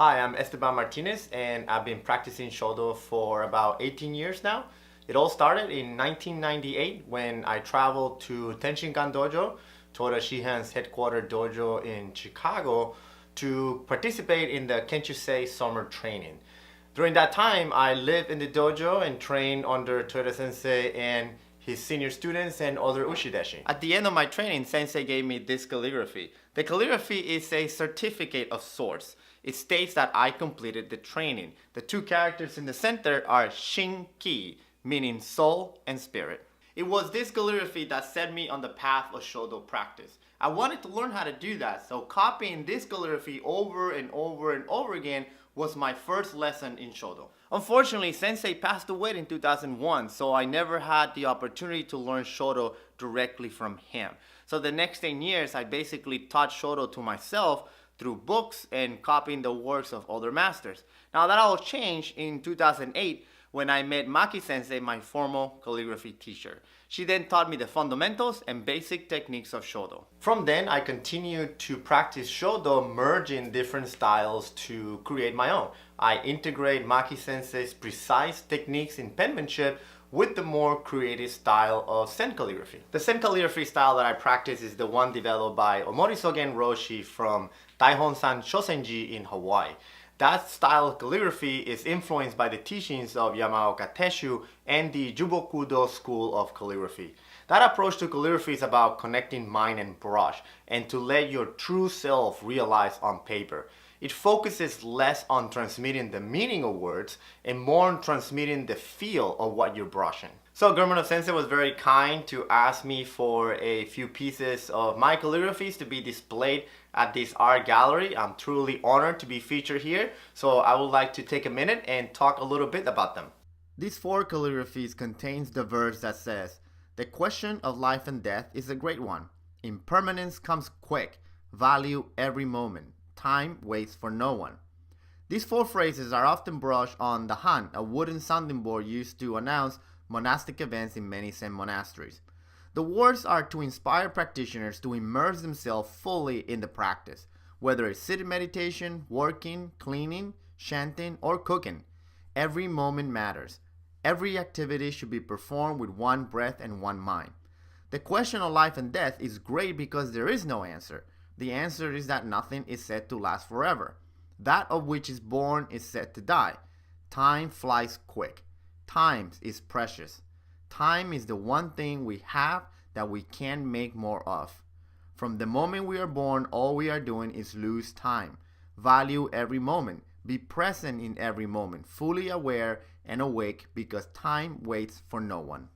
Hi, I'm Esteban Martinez, and I've been practicing Shodo for about 18 years now. It all started in 1998 when I traveled to Tendokan Dojo, Toda Shihan's headquartered dojo in Chicago, to participate in the KenZenSho summer training. During that time, I lived in the dojo and trained under Toyoda Sensei and his senior students and other ushideshi. At the end of my training, Sensei gave me this calligraphy. The calligraphy is a certificate of sorts. It states that I completed the training. The two characters in the center are Shin-ki, meaning soul and spirit. It was this calligraphy that set me on the path of Shodo practice. I wanted to learn how to do that, so copying this calligraphy over and over and over again was my first lesson in Shodo. Unfortunately, Sensei passed away in 2001, so I never had the opportunity to learn Shodo directly from him. So the next 10 years, I basically taught Shodo to myself through books and copying the works of other masters. Now that all changed in 2008 when I met Maki Sensei, my formal calligraphy teacher. She then taught me the fundamentals and basic techniques of Shodo. From then, I continued to practice Shodo, merging different styles to create my own. I integrate Maki Sensei's precise techniques in penmanship with the more creative style of Sen calligraphy. The Sen calligraphy style that I practice is the one developed by Omorisogen Roshi from Daihon-san Shosenji in Hawaii. That style of calligraphy is influenced by the teachings of Yamaoka Teshu and the Jubokudo school of calligraphy. That approach to calligraphy is about connecting mind and brush and to let your true self realize on paper. It focuses less on transmitting the meaning of words and more on transmitting the feel of what you're brushing. So Germano Sensei was very kind to ask me for a few pieces of my calligraphies to be displayed at this art gallery. I'm truly honored to be featured here, so I would like to take a minute and talk a little bit about them. These 4 calligraphies contains the verse that says, "The question of life and death is a great one. Impermanence comes quick. Value every moment. Time waits for no one." These 4 phrases are often brushed on the han, a wooden sounding board used to announce monastic events in many Zen monasteries. The words are to inspire practitioners to immerse themselves fully in the practice, whether it's sitting meditation, working, cleaning, chanting, or cooking. Every moment matters. Every activity should be performed with one breath and one mind. The question of life and death is great because there is no answer. The answer is that nothing is said to last forever. That of which is born is said to die. Time flies quick. Time is precious. Time is the one thing we have that we can't make more of. From the moment we are born, all we are doing is lose time. Value every moment. Be present in every moment, fully aware and awake because time waits for no one.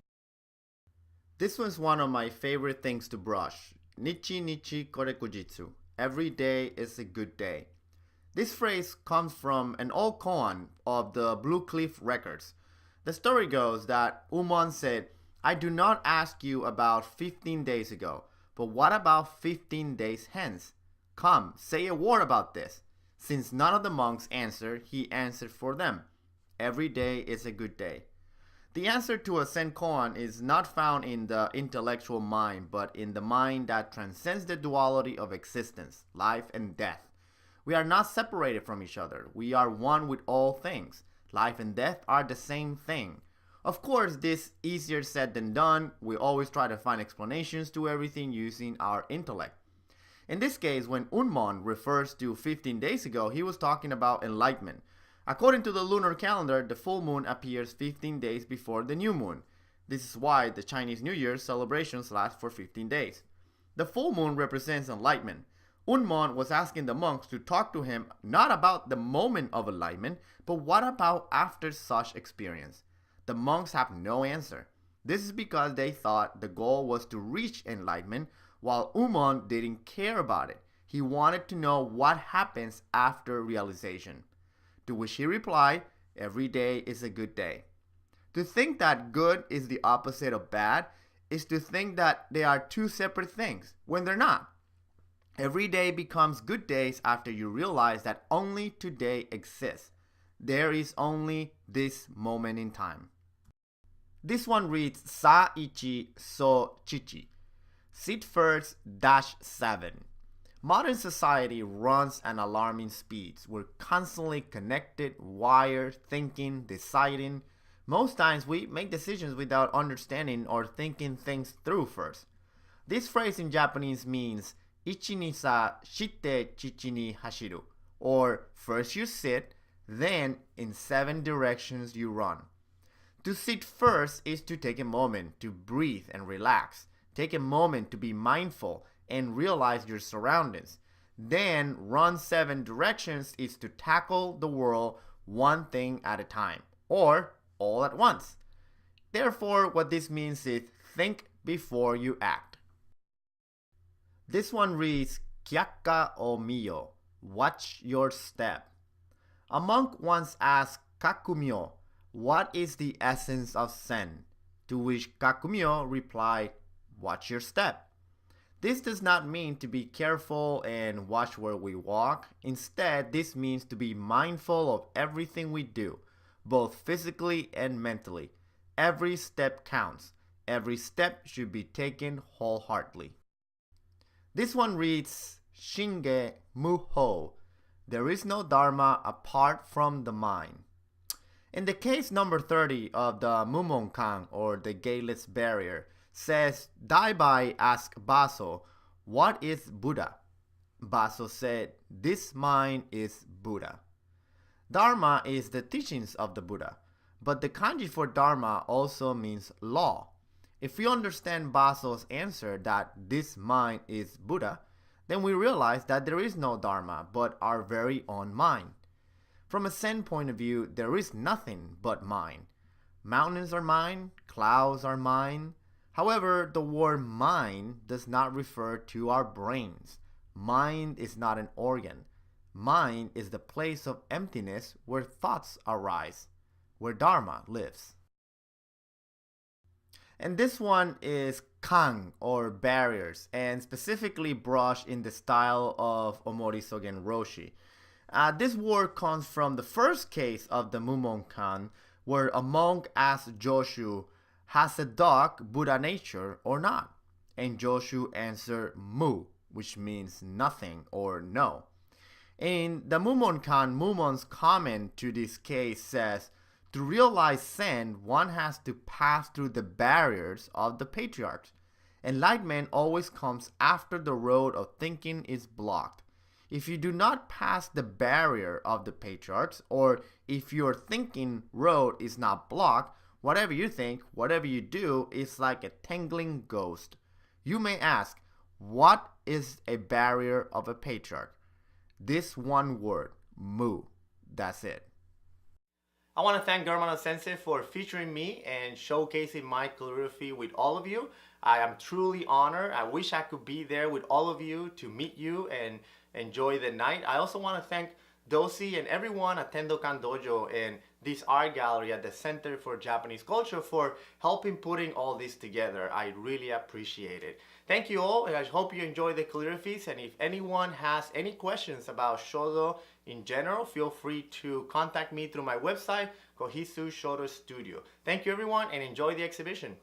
This was one of my favorite things to brush. Nichi nichi korekujitsu. Every day is a good day. This phrase comes from an old koan of the Blue Cliff Records. The story goes that Umon said, "I do not ask you about 15 days ago, but what about 15 days hence? Come, say a word about this." Since none of the monks answered, he answered for them. Every day is a good day. The answer to a Zen koan is not found in the intellectual mind, but in the mind that transcends the duality of existence, life and death. We are not separated from each other. We are one with all things. Life and death are the same thing. Of course, this is easier said than done. We always try to find explanations to everything using our intellect. In this case, when Unmon refers to 15 days ago, he was talking about enlightenment. According to the lunar calendar, the full moon appears 15 days before the new moon. This is why the Chinese New Year celebrations last for 15 days. The full moon represents enlightenment. Unmon was asking the monks to talk to him not about the moment of enlightenment, but what about after such experience? The monks have no answer. This is because they thought the goal was to reach enlightenment, while Umon didn't care about it. He wanted to know what happens after realization. To which he replied, "Every day is a good day." To think that good is the opposite of bad is to think that they are two separate things, when they're not. Every day becomes good days after you realize that only today exists. There is only this moment in time. This one reads Sa ichi so chichi. Sit first -7. Modern society runs at alarming speeds. We're constantly connected, wired, thinking, deciding. Most times we make decisions without understanding or thinking things through first. This phrase in Japanese means ichi ni sa shite chichi ni hashiru, or first you sit, then in 7 directions you run. To sit first is to take a moment to breathe and relax. Take a moment to be mindful and realize your surroundings. Then run 7 directions is to tackle the world one thing at a time, or all at once. Therefore, what this means is think before you act. This one reads, Kyakka o miyo, watch your step. A monk once asked Kakumyo, what is the essence of Zen? To which Kakumyo replied, watch your step. This does not mean to be careful and watch where we walk. Instead, this means to be mindful of everything we do, both physically and mentally. Every step counts. Every step should be taken wholeheartedly. This one reads, Shinge Muho. There is no Dharma apart from the mind. In the case number 30 of the Mumonkan, or the gateless barrier, says Daibai asked Baso, what is Buddha? Baso said, this mind is Buddha. Dharma is the teachings of the Buddha, but the kanji for Dharma also means law. If we understand Baso's answer that this mind is Buddha, then we realize that there is no Dharma but our very own mind. From a Zen point of view, there is nothing but mind. Mountains are mine, clouds are mine. However, the word mind does not refer to our brains. Mind is not an organ. Mind is the place of emptiness where thoughts arise, where Dharma lives. And this one is kan, or barriers, and specifically brushed in the style of Omorisogen Roshi. This word comes from the first case of the Mumonkan, where a monk asked Joshu, has a dog Buddha nature or not? And Joshu answered mu, which means nothing or no. In the Mumonkan, Mumon's comment to this case says, to realize Zen, one has to pass through the barriers of the patriarchs. Enlightenment always comes after the road of thinking is blocked. If you do not pass the barrier of the patriarchs, or if your thinking road is not blocked, whatever you think, whatever you do is like a tangling ghost. You may ask, what is a barrier of a patriarch? This one word, mu. That's it. I want to thank Germano Sensei for featuring me and showcasing my calligraphy with all of you. I am truly honored. I wish I could be there with all of you to meet you and enjoy the night. I also want to thank Dosi and everyone at Tendokan Dojo and this art gallery at the Center for Japanese Culture for helping putting all this together. I really appreciate it. Thank you all, and I hope you enjoy the calligraphies. And if anyone has any questions about Shodo in general, feel free to contact me through my website, Gohitsu Shodo Studio. Thank you everyone, and enjoy the exhibition.